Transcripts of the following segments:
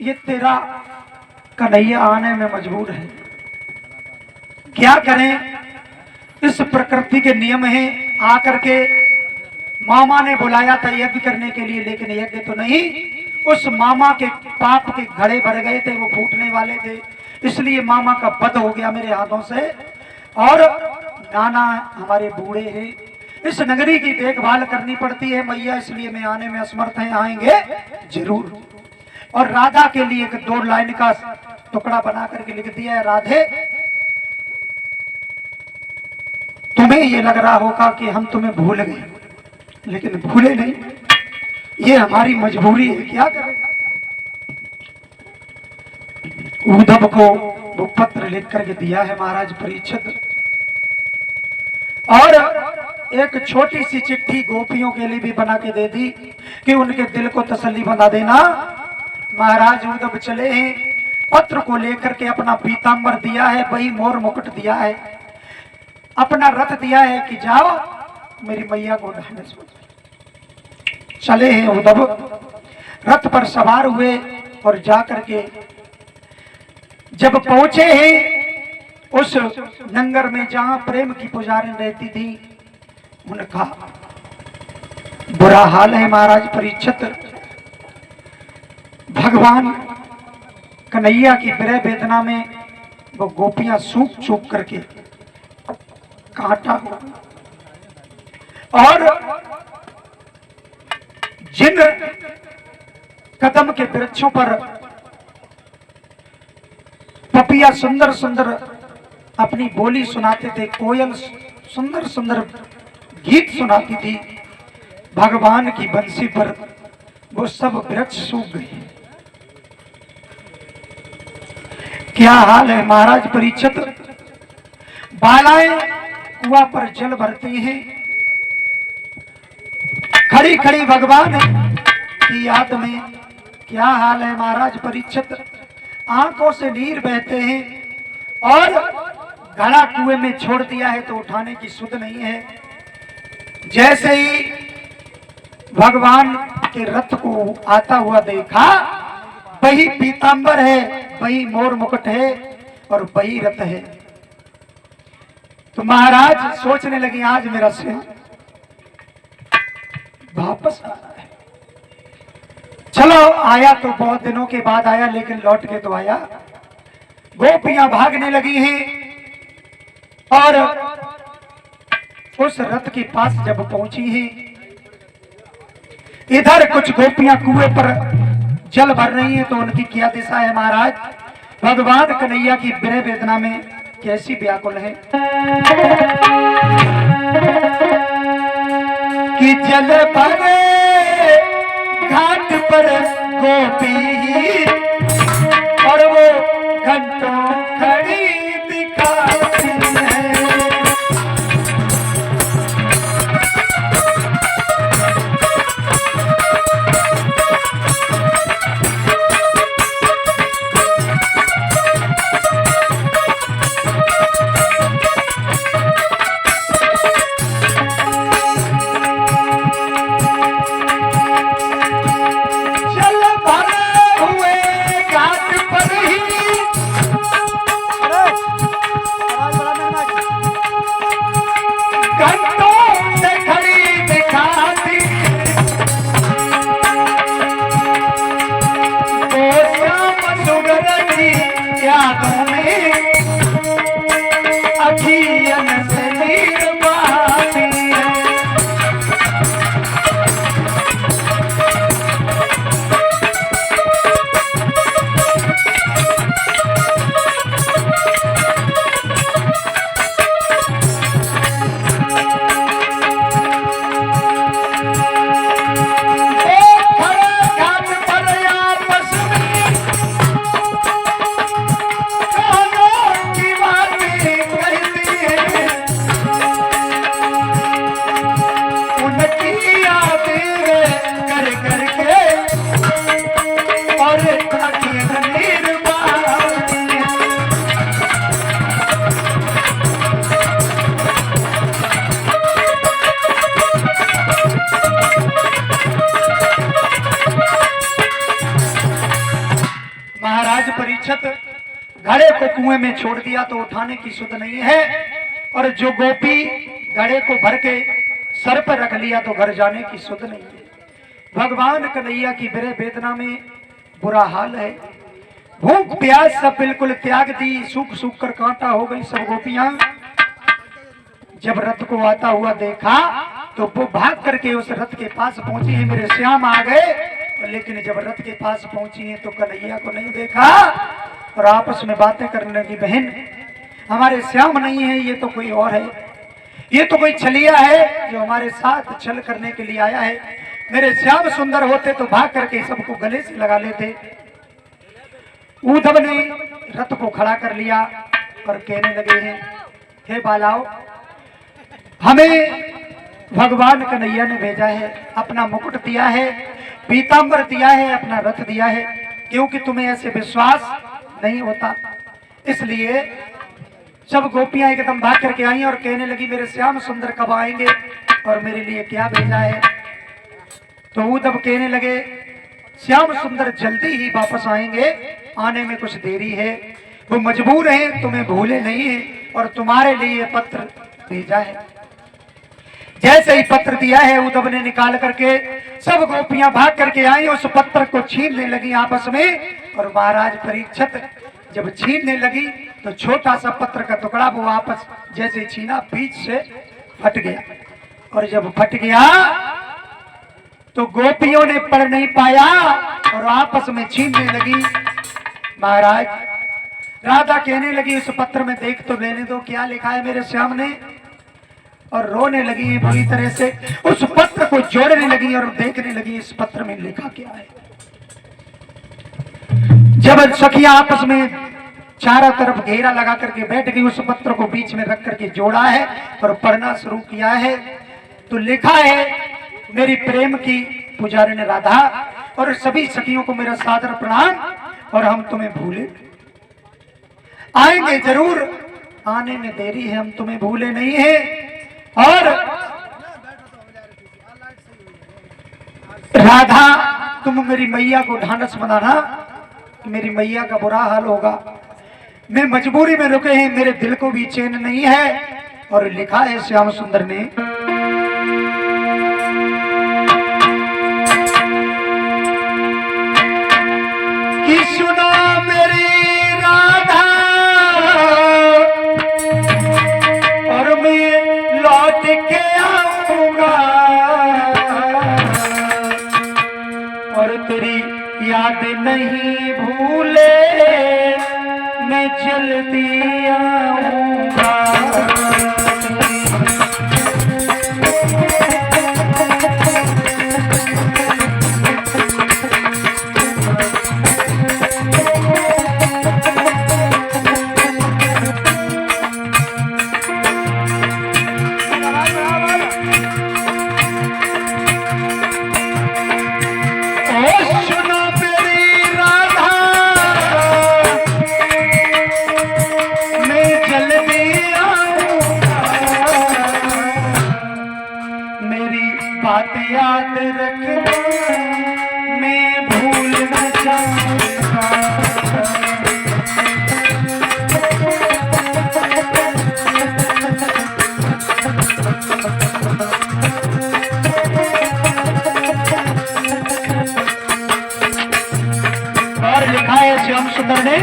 ये तेरा कन्हैया आने में मजबूर है। क्या करें, इस प्रकृति के नियम हैं। आकर के मामा ने बुलाया था यज्ञ करने के लिए, लेकिन यज्ञ तो नहीं, उस मामा के पाप के घड़े भर गए थे, वो फूटने वाले थे, इसलिए मामा का वध हो गया मेरे हाथों से। और नाना हमारे बूढ़े हैं, इस नगरी की देखभाल करनी पड़ती है मैया, इसलिए मैं आने में असमर्थ है, आएंगे जरूर। और राधा के लिए एक 2 लाइन का टुकड़ा बना करके लिख दिया है, राधे तुम्हें ये लग रहा होगा कि हम तुम्हें भूल गए, लेकिन भूले नहीं, ये हमारी मजबूरी है, क्या करेगा। उद्धव को वो पत्र लिख करके दिया है महाराज परीक्षित, और एक छोटी सी चिट्ठी गोपियों के लिए भी बना के दे दी कि उनके दिल को तसल्ली बना देना। महाराज उद्धव चले हैं, पत्र को लेकर के अपना पीतांबर दिया है, वही मोर मुकुट दिया है, अपना रथ दिया है कि जाओ मेरी मैया को ढाने से। चले हैं उद्धव, रथ पर सवार हुए और जाकर के जब पहुंचे हैं उस नंगर में जहां प्रेम की पुजारी रहती थी, उनका बुरा हाल है महाराज परीक्षित। भगवान कन्हैया की विरह वेदना में वो गोपियां सूख सूख करके कांटा हो, और जिन कदम के वृक्षों पर पपिया सुंदर सुंदर अपनी बोली सुनाते थे, कोयल सुंदर सुंदर गीत सुनाती थी भगवान की बंसी पर, वो सब वृक्ष सूख गए। क्या हाल है महाराज परीक्षित। बालाएं कुआं पर जल भरती हैं, खड़ी खड़ी भगवान की याद में। क्या हाल है महाराज परीक्षित, आंखों से नीर बहते हैं, और घड़ा कुएं में छोड़ दिया है तो उठाने की सुध नहीं है। जैसे ही भगवान के रथ को आता हुआ देखा, वही पीतांबर है, वही मोर मुकुट है, और वही रथ है। तो महाराज सोचने लगे आज मेरा सिंह वापस आ रहा है। चलो आया तो बहुत दिनों के बाद आया, लेकिन लौट के तो आया। गोपियां भागने लगी हैं, और उस रथ के पास जब पहुंची हैं, इधर कुछ गोपियां कुएं पर जल भर रही हैं, तो उनकी क्या दिशा है महाराज। भगवान कन्हैया की विरह वेदना में कैसी व्याकुल है कि जल भरे घाट पर गोपी, और वो घंटों खड़ी दिखाती है। महाराज परीक्षित, घड़े को कुएं में छोड़ दिया तो उठाने की सुध नहीं है, और जो गोपी घड़े को भर के सर पर रख लिया तो घर जाने की सुध नहीं है। भगवान कन्हैया की विरह वेदना में बुरा हाल है। भूख प्यास सब बिल्कुल त्याग दी, सूख सूख कर कांटा हो गई सब गोपियां। जब रथ को आता हुआ देखा तो वो भाग करके उस रथ के पास पहुंची है, मेरे श्याम आ गए। लेकिन जब रथ के पास पहुंची है तो कन्हैया को नहीं देखा और आपस में बातें करने लगी, बहन हमारे श्याम नहीं है, ये तो कोई और है, ये तो कोई छलिया है जो हमारे साथ छल करने के लिए आया है। मेरे श्याम सुंदर होते तो भाग करके सबको गले से लगा लेते। उद्धव ने रथ को खड़ा कर लिया और कहने लगे हैं, हे बालाओ, हमें भगवान कन्हैया ने भेजा है, अपना मुकुट दिया है, पीतांबर दिया है, अपना रथ दिया है, क्योंकि तुम्हें ऐसे विश्वास नहीं होता। इसलिए सब गोपियां एकदम भाग करके आई और कहने लगी, मेरे श्याम सुंदर कब आएंगे और मेरे लिए क्या भेजा है। तो उद्धव कहने लगे, श्याम सुंदर जल्दी ही वापस आएंगे, आने में कुछ देरी है, वो मजबूर हैं, तुम्हें भूले नहीं है और तुम्हारे लिए पत्र भेजा है। जैसे ही पत्र दिया है उद्धव ने निकाल करके, सब गोपियां भाग करके आई, उस पत्र को छीनने लगी आपस में। और महाराज परीक्षित जब छीनने लगी तो छोटा सा पत्र का टुकड़ा वो आपस जैसे छीना बीच से फट गया, और जब फट गया तो गोपियों ने पढ़ नहीं पाया और आपस में छीनने लगी। महाराज राधा कहने लगी, इस पत्र में देख तो लेने दो क्या लिखा है मेरे श्याम ने, और रोने लगी बुरी तरह से। उस पत्र को जोड़ने लगी और देखने लगी इस पत्र में लिखा क्या है। जब सखियां आपस में चारों तरफ घेरा लगा करके बैठ गई, उस पत्र को बीच में रख करके जोड़ा है और पढ़ना शुरू किया है। तो लिखा है, मेरी प्रेम की पुजारी ने राधा और सभी सखियों को मेरा सादर प्रणाम, और हम तुम्हें भूले आएंगे जरूर, आने में देरी है, हम तुम्हें भूले नहीं है। और राधा तुम मेरी मैया को ढांढस बनाना, मेरी मैया का बुरा हाल होगा, मैं मजबूरी में रुके हैं, मेरे दिल को भी चैन नहीं है। और लिखा है श्याम सुंदर ने, कि सुनो मेरी राधा और मैं लौट के आऊंगा, और तेरी याद नहीं भूले मैं जल्दी आऊंगा। बात याद रखना, मैं भूल न जाऊंगा। और लिखा है श्याम सुंदर ने,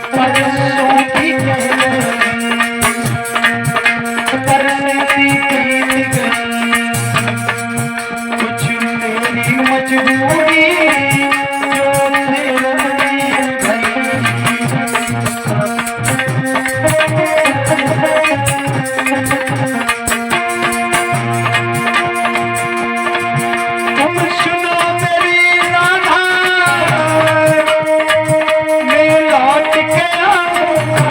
परसों की मैं लौट के आऊंगा,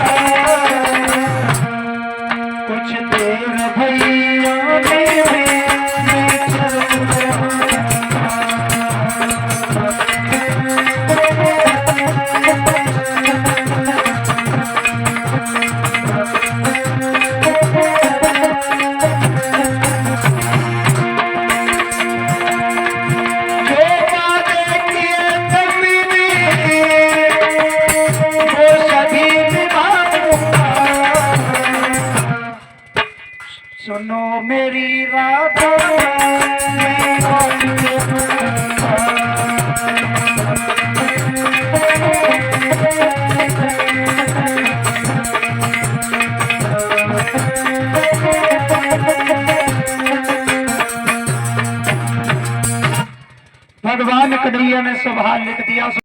सुनो मेरी राधा मैं भगवान कन्हैया ने सवाल लिख दिया।